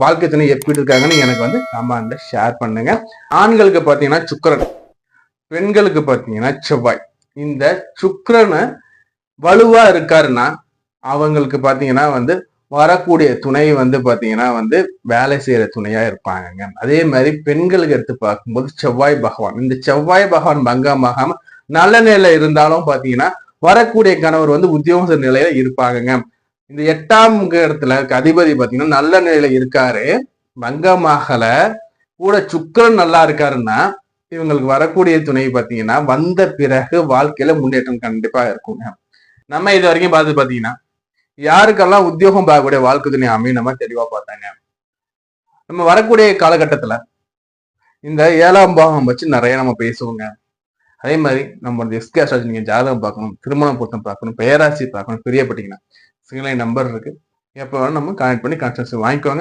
வாழ்க்கை துணை எப்படி இருக்காங்கன்னு எனக்கு வந்து கமெண்ட்ல ஷேர் பண்ணுங்க. ஆண்களுக்கு பாத்தீங்கன்னா சுக்கிரன், பெண்களுக்கு பாத்தீங்கன்னா செவ்வாய். இந்த சுக்கிரனை வலுவா இருக்காருன்னா அவங்களுக்கு பாத்தீங்கன்னா வந்து வரக்கூடிய துணை வந்து பாத்தீங்கன்னா வந்து வேலை செய்யற துணையா இருப்பாங்க. அதே மாதிரி பெண்களுக்கு எடுத்து பார்க்கும்போது செவ்வாய் பகவான், இந்த செவ்வாய் பகவான் பங்கமாகாம நல்ல நிலையில இருந்தாலும் பாத்தீங்கன்னா வரக்கூடிய கணவர் வந்து உத்தியோக நிலையில இருப்பாங்க. இந்த 8ஆம் இடத்துல அதிபதி பாத்தீங்கன்னா நல்ல நிலையில இருக்காரு, பங்கமாகல, கூட சுக்கிரன் நல்லா இருக்காருன்னா இவங்களுக்கு வரக்கூடிய துணை பாத்தீங்கன்னா வந்த பிறகு வாழ்க்கையில முன்னேற்றம் கண்டிப்பா இருக்குங்க. நம்ம இது வரைக்கும் பார்த்து பாத்தீங்கன்னா யாருக்கெல்லாம் உத்தியோகம் பார்க்கக்கூடிய வாழ்க்கை துணை அமையும் நம்ம தெளிவா பார்த்தாங்க. நம்ம வரக்கூடிய காலகட்டத்துல இந்த 7ஆம் பாகம் வச்சு நிறைய நம்ம பேசுவோங்க. அதே மாதிரி நம்ம எஸ்கே அஸ்ட்ராலஜி நீங்க ஜாதகம் பார்க்கணும், திருமணம் பொருத்தம் பார்க்கணும், பெயராசி பார்க்கணும், பிரியப்பட்டீங்கன்னா சிங்கள நம்பர் இருக்கு, எப்போ வேணும் நம்ம கனெக்ட் பண்ணி கன்சல்டேஷன் வாங்கிக்கோங்க.